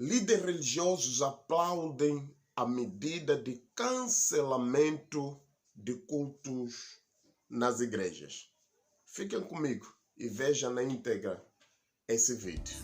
Líderes religiosos aplaudem a medida de cancelamento de cultos nas igrejas. Fiquem comigo e vejam na íntegra esse vídeo.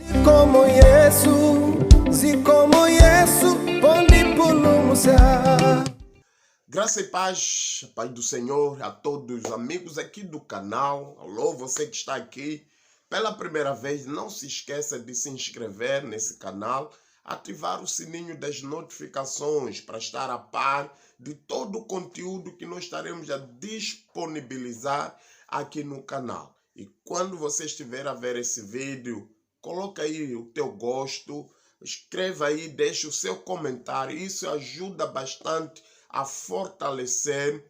Graça e paz, Pai do Senhor, a todos os amigos aqui do canal. Alô, você que está aqui pela primeira vez, não se esqueça de se inscrever nesse canal, ativar o sininho das notificações para estar a par de todo o conteúdo que nós estaremos a disponibilizar aqui no canal. E quando você estiver a ver esse vídeo, coloca aí o teu gosto, escreva aí, deixa o seu comentário. Isso ajuda bastante a fortalecer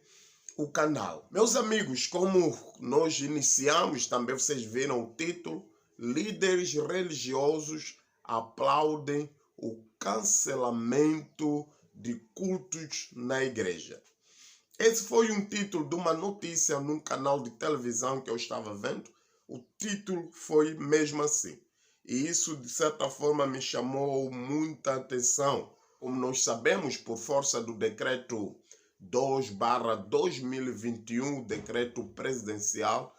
o canal. Meus amigos, como nós iniciamos, também vocês viram o título, líderes religiosos aplaudem o cancelamento de cultos na igreja. Esse foi um título de uma notícia num canal de televisão que eu estava vendo. O título foi mesmo assim. E isso, de certa forma, me chamou muita atenção. Como nós sabemos, por força do decreto 2/2021, decreto presidencial,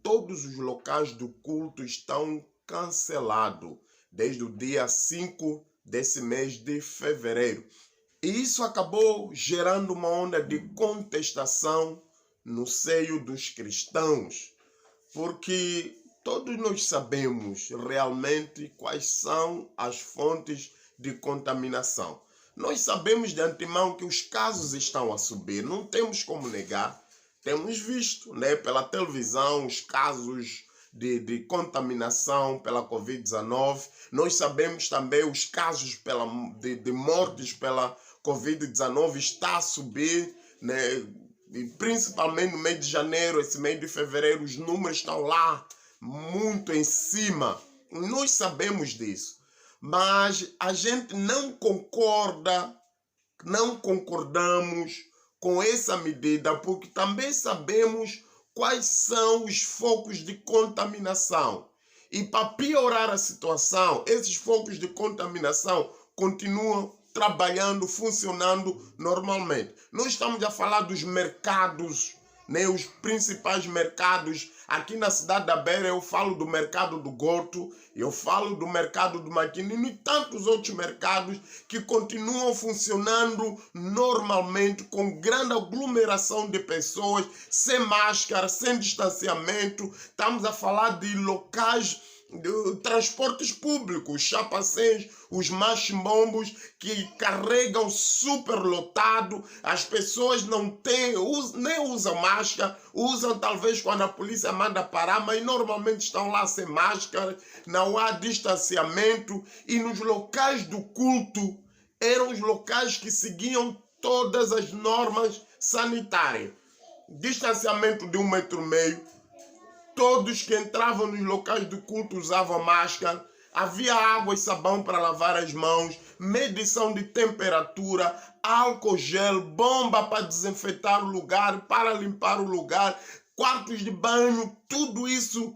todos os locais do culto estão cancelados desde o dia 5 desse mês de fevereiro. E isso acabou gerando uma onda de contestação no seio dos cristãos, porque todos nós sabemos realmente quais são as fontes de contaminação. Nós sabemos de antemão que os casos estão a subir, não temos como negar. Temos visto, pela televisão os casos de contaminação pela Covid-19. Nós sabemos também os casos de mortes pela Covid-19 está a subir, e principalmente no mês de janeiro, esse mês de fevereiro, os números estão lá muito em cima. Nós sabemos disso. Mas a gente não concordamos com essa medida, porque também sabemos quais são os focos de contaminação. E para piorar a situação, esses focos de contaminação continuam trabalhando, funcionando normalmente. Nós estamos a falar dos mercados, os principais mercados. Aqui na cidade da Beira eu falo do mercado do Gorto, eu falo do mercado do Maquinino e tantos outros mercados que continuam funcionando normalmente, com grande aglomeração de pessoas, sem máscara, sem distanciamento. Estamos a falar de locais de transportes públicos, chapacéns, os machimbombos que carregam super lotado, as pessoas nem usam máscara, usam talvez quando a polícia manda parar, mas normalmente estão lá sem máscara, não há distanciamento. E nos locais do culto, eram os locais que seguiam todas as normas sanitárias. Distanciamento de 1,5 metro, todos que entravam nos locais do culto usavam máscara, havia água e sabão para lavar as mãos, medição de temperatura, álcool gel, bomba para desinfetar o lugar, para limpar o lugar, quartos de banho, tudo isso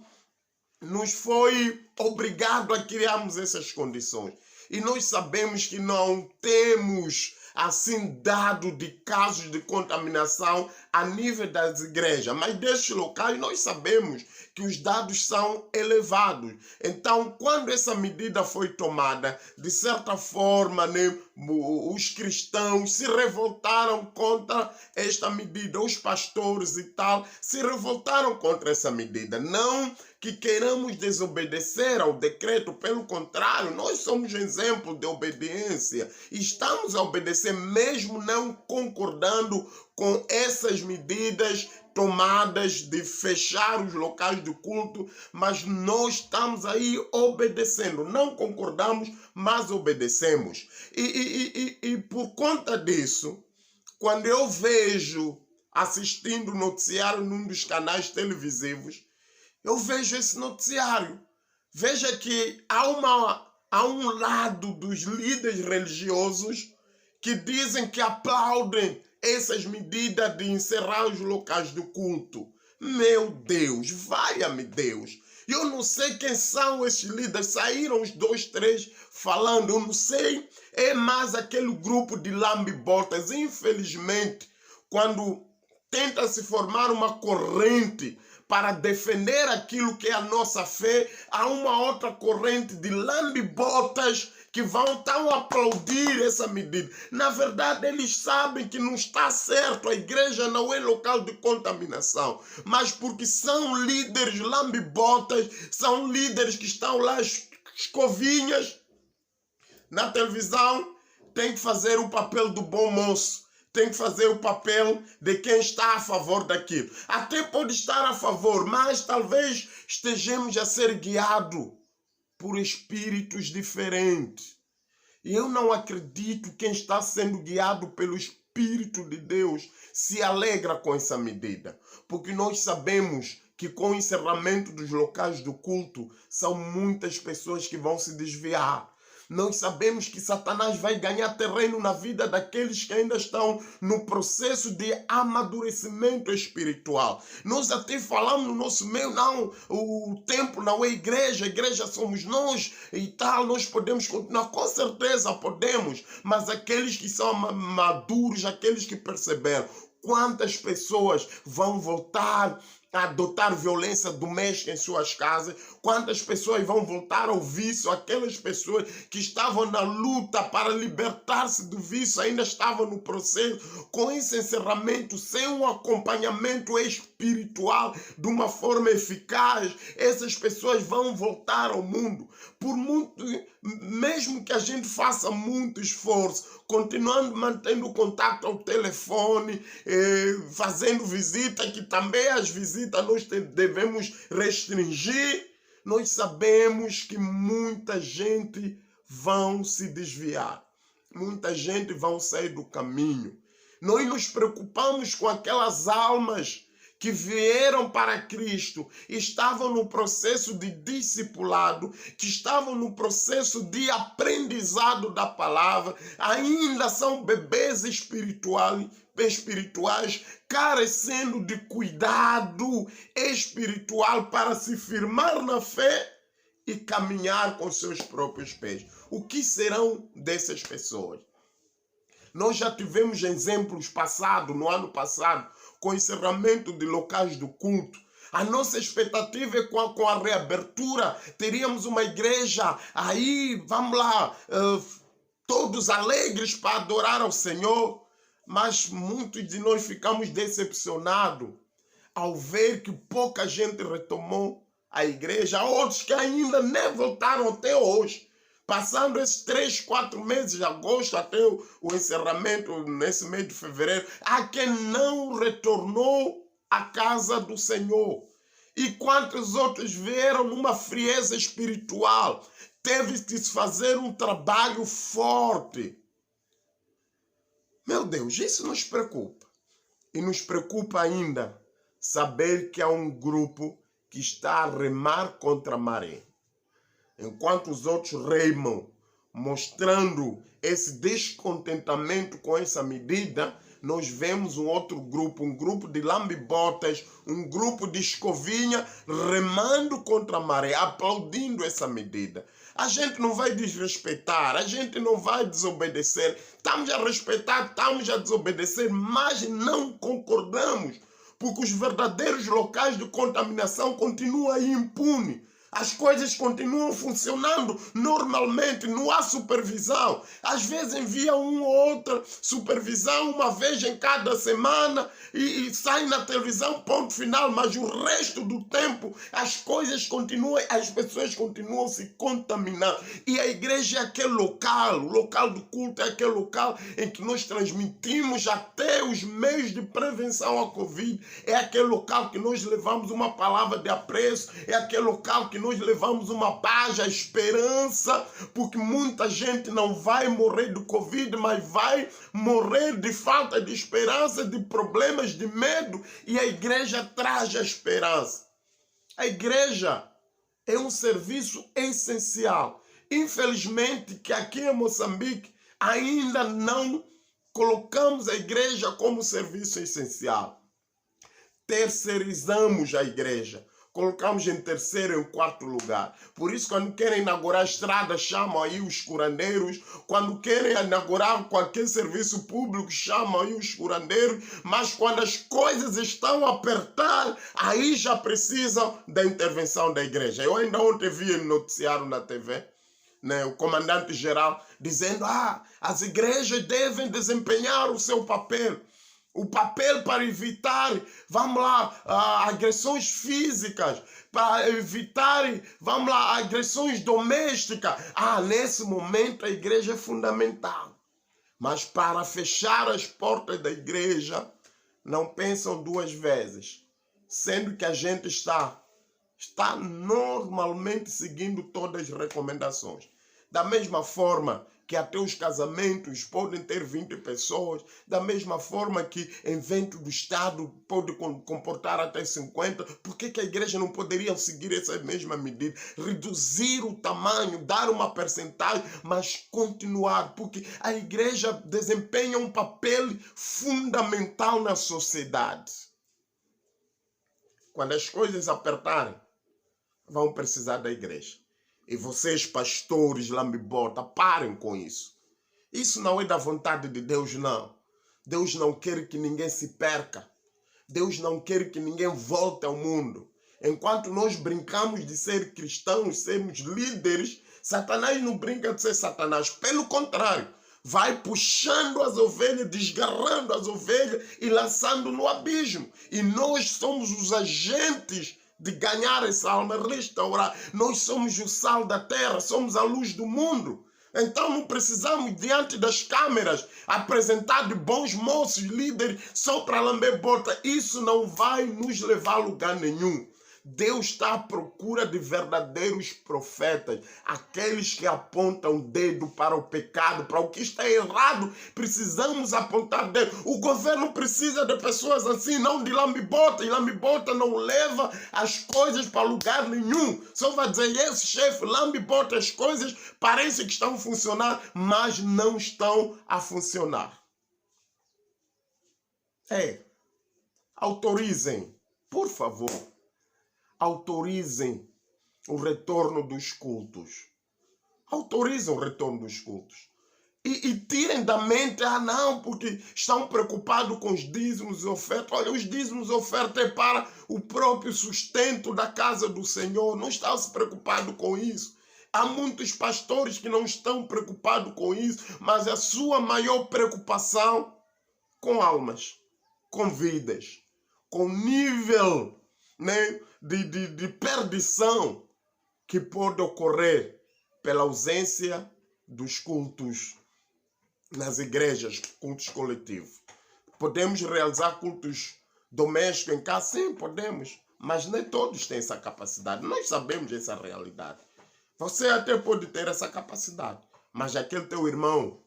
nos foi obrigado a criarmos essas condições. E nós sabemos que não temos assim dado de casos de contaminação a nível das igrejas, mas destes locais nós sabemos que os dados são elevados. Então, quando essa medida foi tomada, de certa forma, os cristãos se revoltaram contra esta medida, os pastores e tal se revoltaram contra essa medida. Não que queiramos desobedecer ao decreto, pelo contrário, nós somos exemplo de obediência e estamos a obedecer mesmo não concordando com essas medidas tomadas de fechar os locais de culto, mas nós estamos aí obedecendo, não concordamos, mas obedecemos. E por conta disso, quando eu vejo assistindo o noticiário num dos canais televisivos, eu vejo esse noticiário. Veja que há um lado dos líderes religiosos que dizem que aplaudem essas medidas de encerrar os locais do culto. Meu Deus, valha-me Deus. Eu não sei quem são esses líderes. Saíram os 2, 3 falando, eu não sei, é mais aquele grupo de lambe-botas. Infelizmente, quando tenta se formar uma corrente para defender aquilo que é a nossa fé, há uma outra corrente de lambe-botas que vão tão aplaudir essa medida. Na verdade, eles sabem que não está certo, a igreja não é local de contaminação, mas porque são líderes lambe-botas, são líderes que estão lá escovinhas na televisão, tem que fazer o papel do bom moço, tem que fazer o papel de quem está a favor daquilo. Até pode estar a favor, mas talvez estejamos a ser guiados por espíritos diferentes. E eu não acredito que quem está sendo guiado pelo Espírito de Deus se alegra com essa medida. Porque nós sabemos que com o encerramento dos locais do culto, são muitas pessoas que vão se desviar. Nós sabemos que Satanás vai ganhar terreno na vida daqueles que ainda estão no processo de amadurecimento espiritual. Nós até falamos no nosso meio, não, o templo não é igreja, a igreja somos nós e tal, nós podemos continuar, com certeza podemos, mas aqueles que são maduros, aqueles que perceberam, quantas pessoas vão voltar a adotar violência doméstica em suas casas, quantas pessoas vão voltar ao vício, aquelas pessoas que estavam na luta para libertar-se do vício, ainda estavam no processo, com esse encerramento, sem um acompanhamento espiritual de uma forma eficaz, essas pessoas vão voltar ao mundo. Por muito, mesmo que a gente faça muito esforço, continuando mantendo contato ao telefone, fazendo visita, que também as visitas nós devemos restringir, nós sabemos que muita gente vão se desviar, muita gente vão sair do caminho. Nós nos preocupamos com aquelas almas que vieram para Cristo, estavam no processo de discipulado, que estavam no processo de aprendizado da palavra, ainda são bebês espirituais, carecendo de cuidado espiritual para se firmar na fé e caminhar com seus próprios pés. O que serão dessas pessoas? Nós já tivemos exemplos passados, no ano passado, com o encerramento de locais do culto. A nossa expectativa é com a reabertura, teríamos uma igreja aí, vamos lá, todos alegres para adorar ao Senhor, mas muitos de nós ficamos decepcionados ao ver que pouca gente retomou a igreja, outros que ainda nem voltaram até hoje. Passando esses 3, 4 meses de agosto até o encerramento nesse mês de fevereiro, há quem não retornou à casa do Senhor. E quantos outros vieram numa frieza espiritual? Teve que se fazer um trabalho forte. Meu Deus, isso nos preocupa. E nos preocupa ainda saber que há um grupo que está a remar contra a maré. Enquanto os outros remam, mostrando esse descontentamento com essa medida, nós vemos um outro grupo, um grupo de lambe-botas, um grupo de escovinha, remando contra a maré, aplaudindo essa medida. A gente não vai desrespeitar, a gente não vai desobedecer. Estamos a respeitar, estamos a desobedecer, mas não concordamos, porque os verdadeiros locais de contaminação continuam aí impunes. As coisas continuam funcionando normalmente, não há supervisão. Às vezes envia uma ou outra supervisão, uma vez em cada semana, e sai na televisão, ponto final, mas o resto do tempo as coisas continuam, as pessoas continuam se contaminando. E a igreja é aquele local, o local do culto é aquele local em que nós transmitimos até os meios de prevenção à Covid, é aquele local que nós levamos uma palavra de apreço, é aquele local que nós levamos uma paz, a esperança, porque muita gente não vai morrer do Covid, mas vai morrer de falta de esperança, de problemas, de medo, e a igreja traz a esperança. A igreja é um serviço essencial. Infelizmente, que aqui em Moçambique ainda não colocamos a igreja como serviço essencial. Terceirizamos a igreja. colocamos em terceiro, em quarto lugar. Por isso, quando querem inaugurar estradas, chamam aí os curandeiros. Quando querem inaugurar qualquer serviço público, chamam aí os curandeiros. Mas quando as coisas estão a apertar, aí já precisam da intervenção da igreja. Eu ainda ontem vi no noticiário na TV, né, o comandante-geral dizendo: as igrejas devem desempenhar o seu papel. O papel para evitar, vamos lá, agressões físicas, para evitar, vamos lá, agressões domésticas. Nesse momento a igreja é fundamental. Mas para fechar as portas da igreja, não pensam duas vezes. Sendo que a gente está normalmente seguindo todas as recomendações. Da mesma forma que até os casamentos podem ter 20 pessoas, da mesma forma que evento do Estado pode comportar até 50, por que a igreja não poderia seguir essa mesma medida? Reduzir o tamanho, dar uma percentagem, mas continuar, porque a igreja desempenha um papel fundamental na sociedade. Quando as coisas apertarem, vão precisar da igreja. E vocês, pastores, lambibota, parem com isso. Isso não é da vontade de Deus, não. Deus não quer que ninguém se perca. Deus não quer que ninguém volte ao mundo. Enquanto nós brincamos de ser cristãos, sermos líderes, Satanás não brinca de ser Satanás. Pelo contrário, vai puxando as ovelhas, desgarrando as ovelhas e lançando no abismo. E nós somos os agentes de ganhar essa alma, restaurar. Nós somos o sal da terra, somos a luz do mundo. Então não precisamos, diante das câmeras, apresentar de bons moços, líderes, só para lamber bota. Isso não vai nos levar a lugar nenhum. Deus está à procura de verdadeiros profetas, aqueles que apontam o dedo para o pecado, para o que está errado. Precisamos apontar o dedo. O governo precisa de pessoas assim, não de lambibota. E lambibota não leva as coisas para lugar nenhum. Só vai dizer: esse chefe lambibota, as coisas parecem que estão a funcionar, mas não estão a funcionar. Autorizem, por favor. Autorizem o retorno dos cultos. Autorizem o retorno dos cultos. E tirem da mente: não, porque estão preocupados com os dízimos e ofertas. Olha, os dízimos e ofertas é para o próprio sustento da casa do Senhor. Não estão se preocupados com isso. Há muitos pastores que não estão preocupados com isso, mas a sua maior preocupação com almas, com vidas, com nível, né, de perdição que pode ocorrer pela ausência dos cultos nas igrejas, cultos coletivos. Podemos realizar cultos domésticos em casa? Sim, podemos, mas nem todos têm essa capacidade. Nós sabemos essa realidade. Você até pode ter essa capacidade, mas aquele teu irmão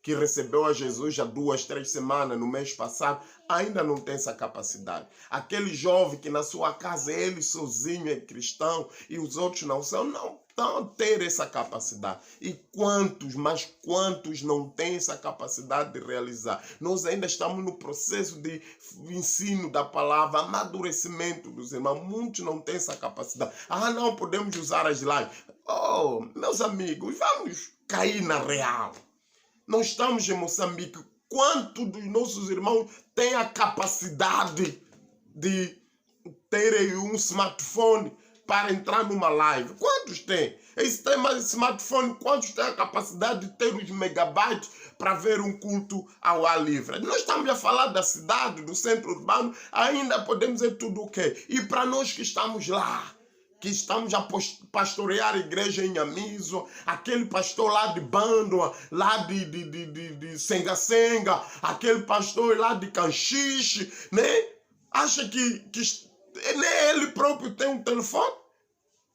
que recebeu a Jesus há 2, 3 semanas, no mês passado, ainda não tem essa capacidade. Aquele jovem que na sua casa ele sozinho é cristão e os outros não são, não estão a ter essa capacidade. E quantos, mas quantos não têm essa capacidade de realizar? Nós ainda estamos no processo de ensino da palavra, amadurecimento dos irmãos. Muitos não têm essa capacidade. Não podemos usar as lives. Meus amigos, vamos cair na real. Nós estamos em Moçambique. Quantos dos nossos irmãos têm a capacidade de terem um smartphone para entrar numa live? Quantos têm? E se tem mais smartphone, quantos têm a capacidade de ter os megabytes para ver um culto ao ar livre? Nós estamos a falar da cidade, do centro urbano, ainda podemos dizer tudo o quê? E para nós que estamos lá, que estamos a pastorear a igreja em Amiso, aquele pastor lá de Bandoa, lá de Senga-Senga, aquele pastor lá de Canchiche, né? Acha que nem ele próprio tem um telefone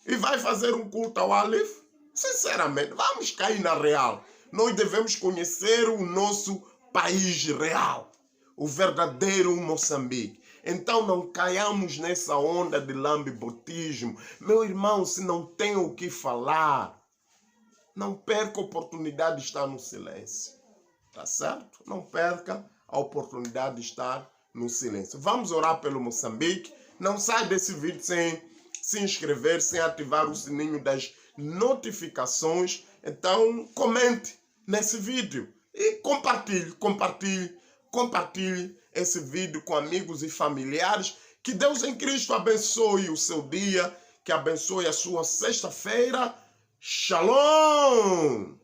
e vai fazer um culto ao ar livre? Sinceramente, vamos cair na real. Nós devemos conhecer o nosso país real, o verdadeiro Moçambique. Então não caiamos nessa onda de lambibotismo. Meu irmão, se não tem o que falar, não perca a oportunidade de estar no silêncio. Tá certo? Não perca a oportunidade de estar no silêncio. Vamos orar pelo Moçambique. Não sai desse vídeo se inscrever, sem ativar o sininho das notificações. Então, comente nesse vídeo e compartilhe esse vídeo com amigos e familiares. Que Deus em Cristo abençoe o seu dia, que abençoe a sua sexta-feira. Shalom!